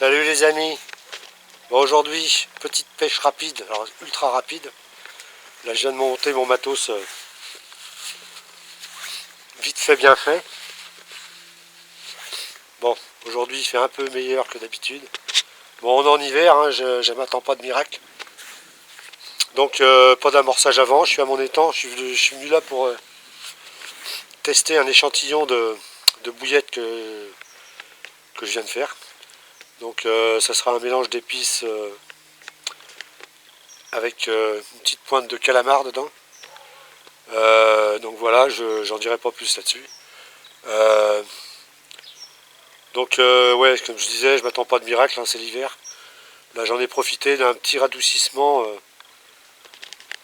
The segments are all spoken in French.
Salut les amis. Bon, aujourd'hui, petite pêche rapide, alors ultra rapide. Là je viens de monter mon matos vite fait bien fait. Bon, aujourd'hui il fait un peu meilleur que d'habitude. Bon, on est en hiver, hein, je m'attends pas de miracle. Donc pas d'amorçage avant, je suis à mon étang, je suis venu là pour tester un échantillon de bouillettes que je viens de faire. Donc ça sera un mélange d'épices avec une petite pointe de calamar dedans. Donc voilà, j'en dirai pas plus là-dessus. Ouais, comme je disais, je m'attends pas de miracle, hein, c'est l'hiver. Là j'en ai profité d'un petit radoucissement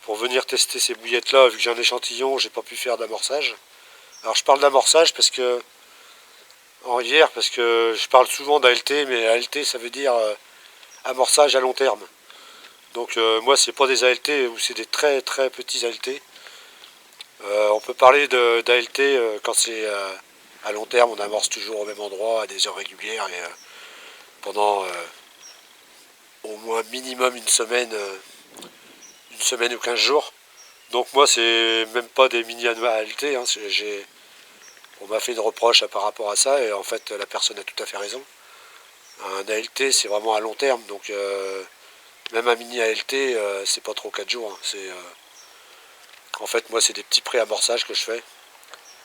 pour venir tester ces bouillettes là, vu que j'ai un échantillon, j'ai pas pu faire d'amorçage. Alors je parle d'amorçage parce que en hiver, parce que je parle souvent d'ALT, mais ALT ça veut dire amorçage à long terme. Donc moi c'est pas des ALT ou c'est des très très petits ALT. On peut parler d'ALT quand c'est à long terme, on amorce toujours au même endroit à des heures régulières et pendant au moins minimum une semaine ou 15 jours. Donc moi c'est même pas des mini ALT, hein, on m'a fait une reproche par rapport à ça et en fait la personne a tout à fait raison. Un ALT c'est vraiment à long terme, donc même un mini ALT c'est pas trop 4 jours. Hein, en fait moi c'est des petits pré-amorçages que je fais.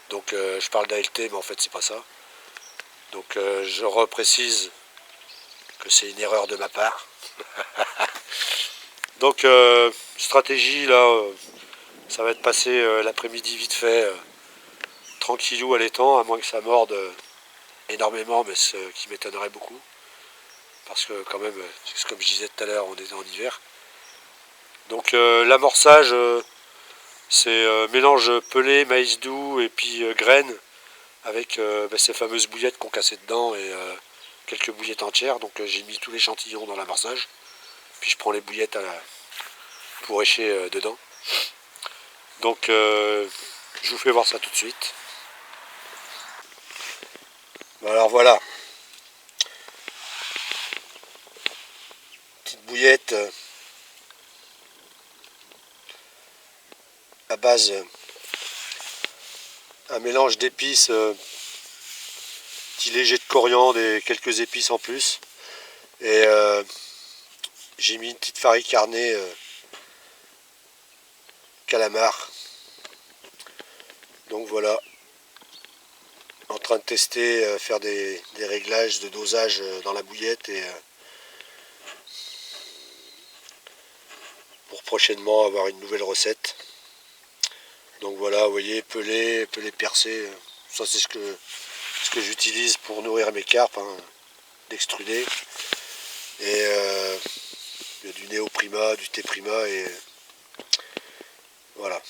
Donc je parle d'ALT mais en fait c'est pas ça. Donc je reprécise que c'est une erreur de ma part. Donc stratégie là, ça va être passer l'après-midi vite fait, tranquillou à l'étang, à moins que ça morde énormément, mais ce qui m'étonnerait beaucoup. Parce que quand même, comme je disais tout à l'heure, on est en hiver. Donc l'amorçage, c'est mélange pelé, maïs doux et puis graines, avec ces fameuses bouillettes qu'on cassait dedans et quelques bouillettes entières. Donc j'ai mis tout l'échantillon dans l'amorçage. Puis je prends les bouillettes pour écher dedans. Donc je vous fais voir ça tout de suite. Alors voilà. Petite bouillette à base un mélange d'épices, petit léger de coriandre et quelques épices en plus. Et j'ai mis une petite farine carnée calamar. Donc voilà, en train de tester, faire des réglages de dosage dans la bouillette et pour prochainement avoir une nouvelle recette. Donc voilà, vous voyez, pelé percé, ça c'est ce que j'utilise pour nourrir mes carpes, hein, d'extruder. Et il y a du néoprima, du T-prima et voilà.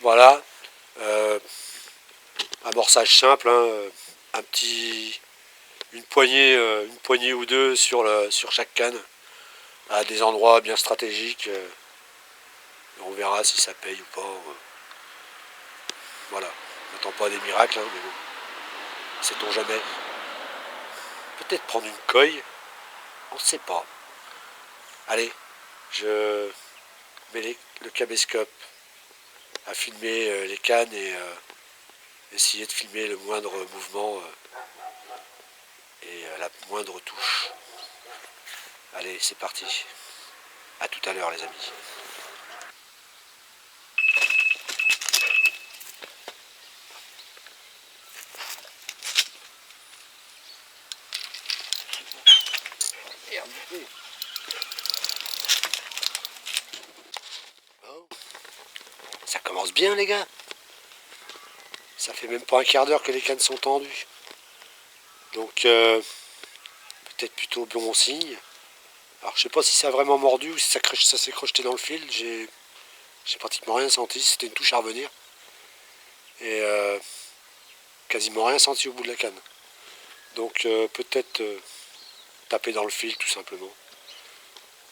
Voilà, amorçage simple, hein, une poignée ou deux sur chaque canne, à des endroits bien stratégiques. On verra si ça paye ou pas. Voilà, on n'attend pas des miracles, hein, mais bon, sait-on jamais. Peut-être prendre une coille, on ne sait pas. Allez, je mets le caméscope à filmer les cannes et essayer de filmer le moindre mouvement et la moindre touche. Allez, c'est parti. A tout à l'heure les amis. Oh. Ça commence bien les gars. Ça fait même pas un quart d'heure que les cannes sont tendues. Donc peut-être plutôt bon signe. Alors je sais pas si ça a vraiment mordu ou si ça s'est crocheté dans le fil. J'ai pratiquement rien senti. C'était une touche à revenir. Et quasiment rien senti au bout de la canne. Donc peut-être taper dans le fil tout simplement.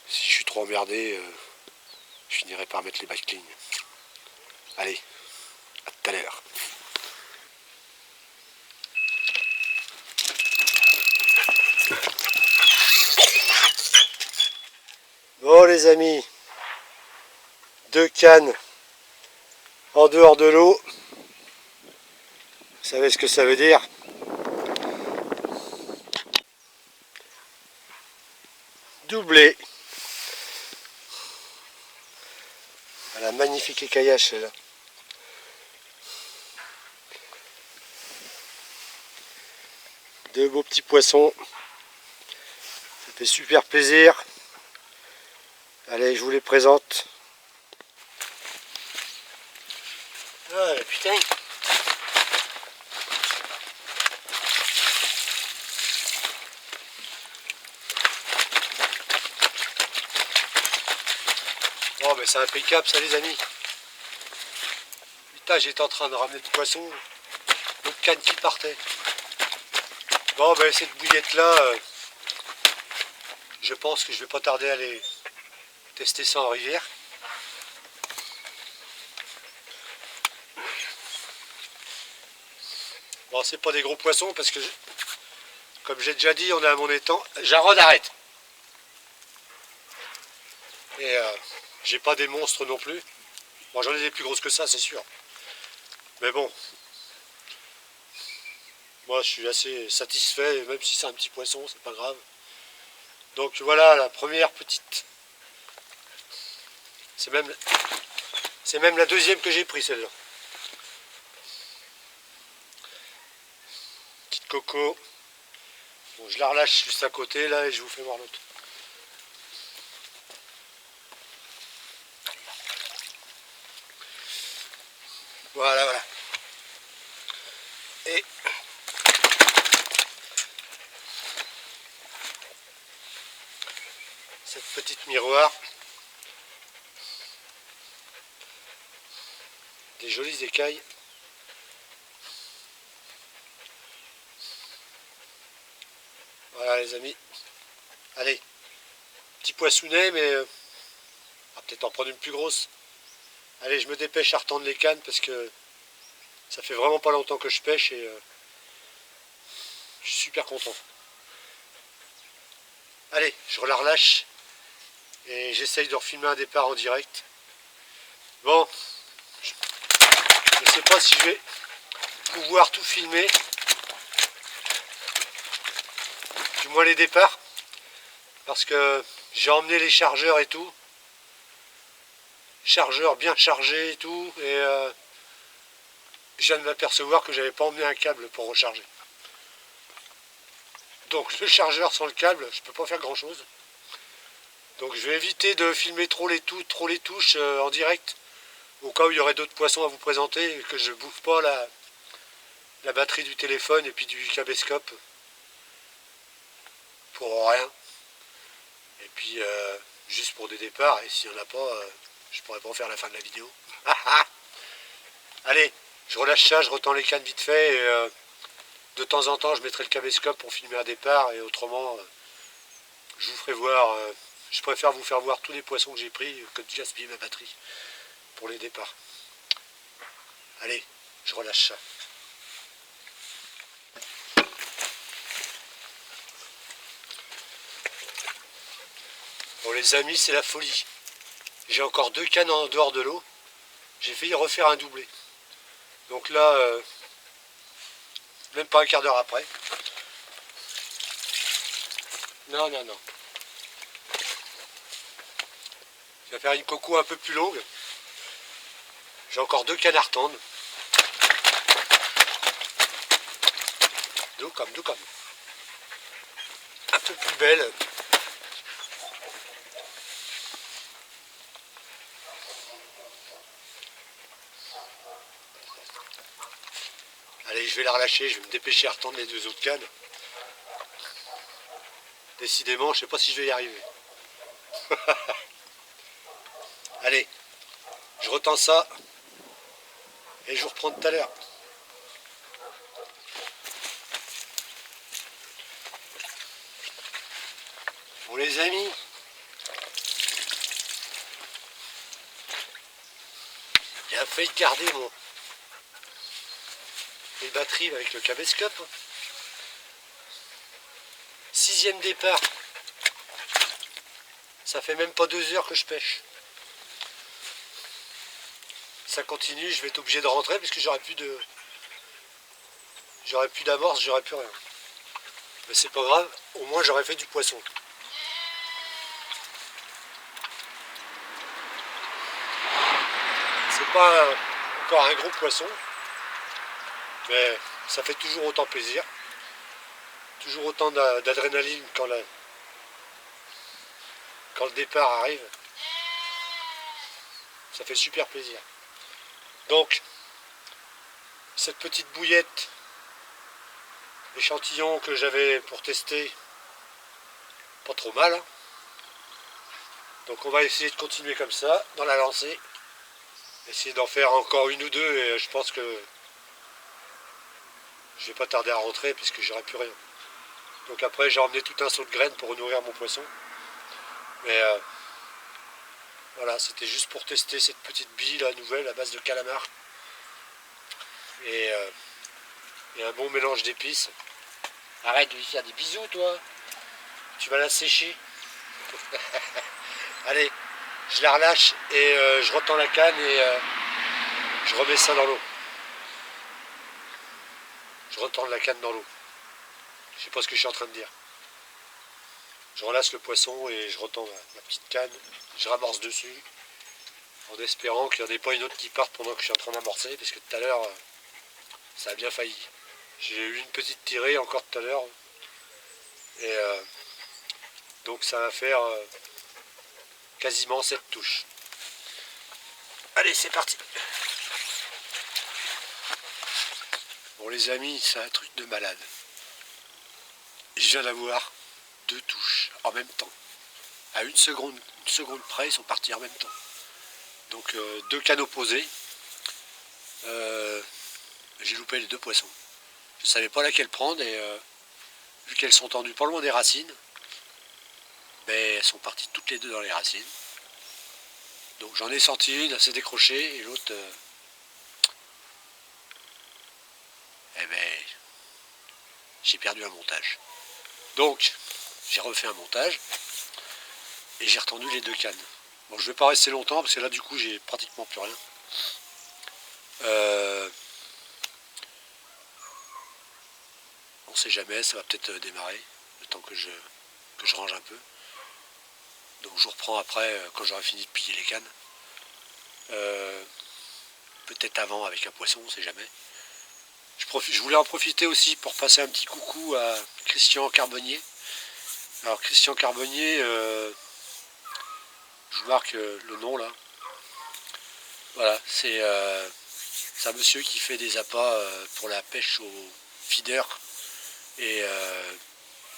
Si je suis trop emmerdé, je finirai par mettre les backlignes. Allez, à tout à l'heure. les amis, 2 cannes en dehors de l'eau. Vous savez ce que ça veut dire? Doublé. Voilà, magnifique écaillage là. Deux beaux petits poissons. Ça fait super plaisir. Allez, je vous les présente. Ah putain. Bon ben c'est impeccable ça les amis. Putain, j'étais en train de ramener le poisson. L'autre canne qui partait. Bon ben cette bouillette là, je pense que je vais pas tarder à aller tester ça en rivière. Bon, c'est pas des gros poissons parce que, comme j'ai déjà dit, on est à mon étang. Jarod, arrête. Et j'ai pas des monstres non plus. Bon, j'en ai des plus grosses que ça, c'est sûr. Mais bon, moi je suis assez satisfait, même si c'est un petit poisson, c'est pas grave. Donc voilà la première petite. C'est même la deuxième que j'ai pris celle-là. Petite coco. Bon, je la relâche juste à côté là et je vous fais voir l'autre. Voilà, voilà. Et cette petite miroir. Des jolies écailles. Voilà les amis. Allez, petit poissonnet, mais on va peut-être en prendre une plus grosse. Allez, je me dépêche à retendre les cannes parce que ça fait vraiment pas longtemps que je pêche et je suis super content. Allez, je la relâche et j'essaye de refilmer un départ en direct. Bon, je ne sais pas si je vais pouvoir tout filmer, du moins les départs, parce que j'ai emmené les chargeurs et tout. Chargeur bien chargé et tout, et je viens de m'apercevoir que j'avais pas emmené un câble pour recharger. Donc le chargeur sans le câble, je peux pas faire grand chose. Donc je vais éviter de filmer trop les touches en direct, au cas où il y aurait d'autres poissons à vous présenter, et que je bouffe pas la batterie du téléphone et puis du caméscope pour rien. Et puis juste pour des départs, et s'il n'y en a pas, je pourrais pas faire la fin de la vidéo. Allez, je relâche ça, je retends les cannes vite fait, et de temps en temps je mettrai le caméscope pour filmer un départ, et autrement je vous ferai voir, je préfère vous faire voir tous les poissons que j'ai pris que de gaspiller ma batterie pour les départs. Allez, je relâche ça. Bon les amis, c'est la folie. J'ai encore 2 cannes en dehors de l'eau. J'ai failli refaire un doublé. Donc là, même pas un quart d'heure après. Non, non, non. Je vais faire une coco un peu plus longue. J'ai encore 2 cannes à retendre. D'eau comme. Un peu plus belle. Allez, je vais la relâcher, je vais me dépêcher à retendre les 2 autres cannes. Décidément, je ne sais pas si je vais y arriver. Allez, je retends ça et je vous reprends tout à l'heure. Bon les amis, j'ai failli garder mes batteries avec le caméscope. 6e départ. Ça fait même pas 2 heures que je pêche. Ça continue, je vais être obligé de rentrer parce que j'aurai plus d'amorce, j'aurai plus rien. Mais c'est pas grave, au moins j'aurais fait du poisson. C'est pas encore un gros poisson, mais ça fait toujours autant plaisir. Toujours autant d'adrénaline quand le départ arrive. Ça fait super plaisir. Donc, cette petite bouillette, échantillon que j'avais pour tester, pas trop mal. Hein. Donc on va essayer de continuer comme ça, dans la lancée. Essayer d'en faire encore une ou deux et je pense que je vais pas tarder à rentrer puisque j'aurai plus rien. Donc après j'ai emmené tout un seau de graines pour nourrir mon poisson. Mais voilà, c'était juste pour tester cette petite bille là, nouvelle à base de calamar. Et un bon mélange d'épices. Arrête de lui faire des bisous toi. Tu vas la sécher. Allez, je la relâche et je retends la canne et je remets ça dans l'eau. Je retourne la canne dans l'eau. Je sais pas ce que je suis en train de dire. Je relâche le poisson et je retends ma petite canne. Je ramorce dessus en espérant qu'il n'y en ait pas une autre qui parte pendant que je suis en train d'amorcer parce que tout à l'heure ça a bien failli. J'ai eu une petite tirée encore tout à l'heure et donc ça va faire quasiment 7 touches. Allez, c'est parti. Bon les amis, c'est un truc de malade. Je viens d'avoir 2 touches en même temps. À une seconde près, ils sont partis en même temps. Donc 2 cannes opposées. J'ai loupé les 2 poissons. Je ne savais pas laquelle prendre et vu qu'elles sont tendues pas loin des racines, ben, elles sont parties toutes les 2 dans les racines. Donc j'en ai senti une, elle s'est décrochée et l'autre, eh ben, j'ai perdu un montage. Donc j'ai refait un montage et j'ai retendu les 2 cannes. Bon, je ne vais pas rester longtemps parce que là du coup j'ai pratiquement plus rien. On ne sait jamais, ça va peut-être démarrer le temps que je range un peu. Donc je vous reprends après quand j'aurai fini de piller les cannes. Peut-être avant avec un poisson, on ne sait jamais. Je voulais en profiter aussi pour passer un petit coucou à Christian Carbonnier. Alors Christian Carbonnier, je vous marque le nom là. Voilà, c'est un monsieur qui fait des appâts pour la pêche au feeder et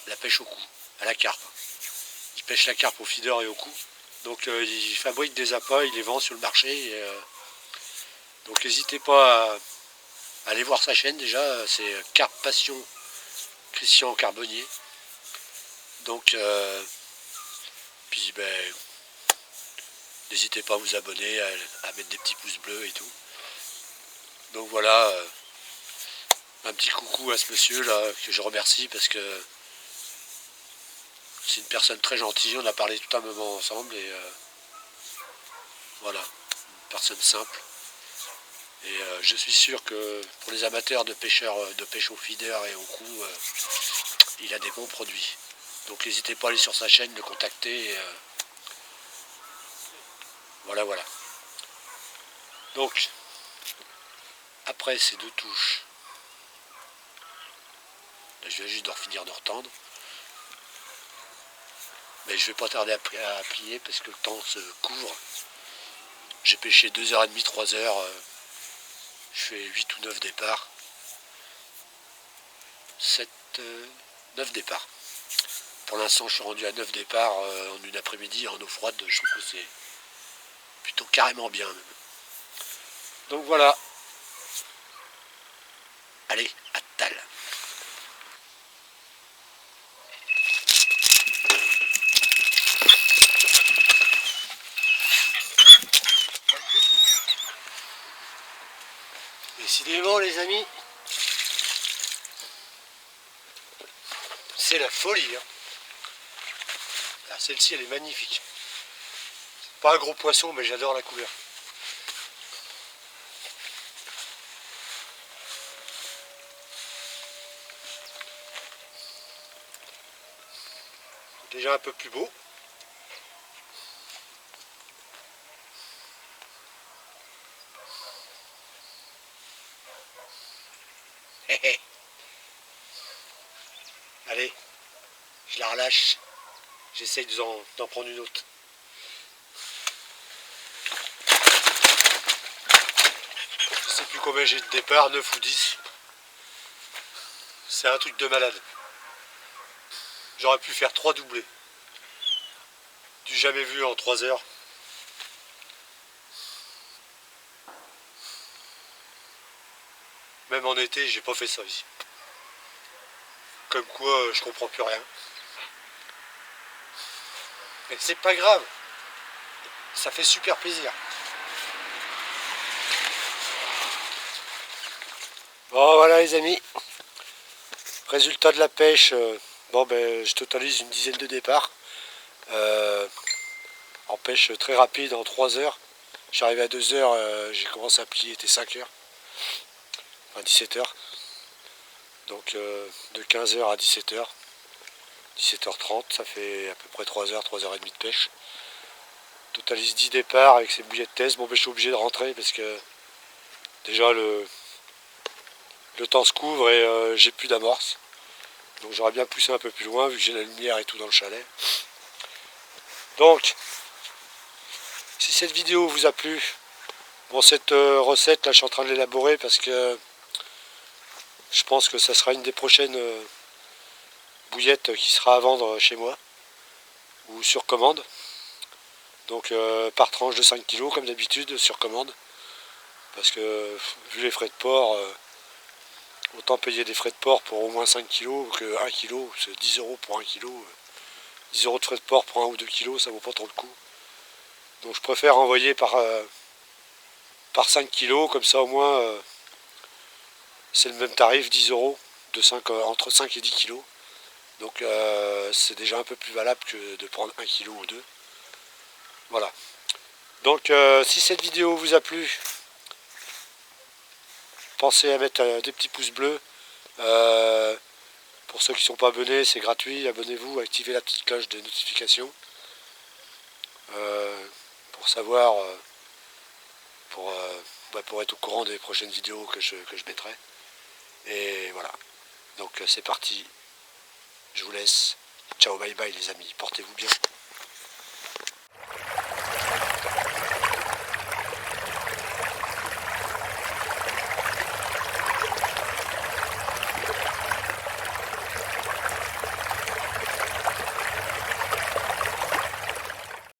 la pêche au cou, à la carpe. Il pêche la carpe au feeder et au cou. Donc il fabrique des appâts, il les vend sur le marché. Et, donc n'hésitez pas à aller voir sa chaîne déjà, c'est Carpe Passion Christian Carbonnier. Donc puis ben, n'hésitez pas à vous abonner, à mettre des petits pouces bleus et tout. Donc voilà, un petit coucou à ce monsieur là que je remercie parce que c'est une personne très gentille, on a parlé tout un moment ensemble et voilà, une personne simple. Et je suis sûr que pour les amateurs de pêcheurs de pêche au feeder et au cou, il a des bons produits. Donc n'hésitez pas à aller sur sa chaîne, le contacter. Et, voilà. Donc, après ces 2 touches, là, je viens juste de finir de retendre. Mais je ne vais pas tarder à plier parce que le temps se couvre. J'ai pêché 2h30, 3h. Je fais 8 ou 9 départs. 9 départs. Pour l'instant, je suis rendu à 9 départs en une après-midi en eau froide. Je trouve que c'est plutôt carrément bien même. Donc voilà. Allez, à tal. Décidément les amis, c'est la folie. Hein. Celle-ci elle est magnifique. Pas un gros poisson, mais j'adore la couleur. Déjà un peu plus beau. Allez, je la relâche. J'essaye d'en prendre une autre. Je sais plus combien j'ai de départ, 9 ou 10. C'est un truc de malade. J'aurais pu faire 3 doublés. Du jamais vu en 3 heures. Même en été, j'ai pas fait ça ici. Comme quoi, je comprends plus rien. Mais c'est pas grave. Ça fait super plaisir. Bon voilà les amis. Résultat de la pêche. Bon ben je totalise une dizaine de départs. En pêche très rapide en 3 heures. Je suis arrivé à 2 heures, j'ai commencé à plier, il était 5 heures. Enfin 17 heures. Donc de 15 heures à 17 heures. 17h30, ça fait à peu près 3 heures, 3 heures et demie de pêche. Totalise 10 départs avec ces bouillettes de test. Bon ben je suis obligé de rentrer parce que déjà le temps se couvre et j'ai plus d'amorce. Donc j'aurais bien poussé un peu plus loin vu que j'ai la lumière et tout dans le chalet. Donc, si cette vidéo vous a plu, bon cette recette là je suis en train de l'élaborer parce que je pense que ça sera une des prochaines bouillettes qui sera à vendre chez moi ou sur commande. Donc par tranche de 5 kg comme d'habitude sur commande. Parce que vu les frais de port, autant payer des frais de port pour au moins 5 kg que 1 kg, c'est 10 € pour 1 kg. 10 € de frais de port pour 1 ou 2 kg, ça vaut pas trop le coup. Donc je préfère envoyer par 5 kg, comme ça au moins c'est le même tarif, 10 € de 5, entre 5 et 10 kg. Donc c'est déjà un peu plus valable que de prendre 1 kg ou 2. Voilà. Donc si cette vidéo vous a plu, pensez à mettre des petits pouces bleus. Pour ceux qui ne sont pas abonnés, c'est gratuit. Abonnez-vous, activez la petite cloche de notification. Pour savoir, pour être au courant des prochaines vidéos que je mettrai. Et voilà. Donc c'est parti. Je vous laisse. Ciao, bye bye les amis. Portez-vous bien.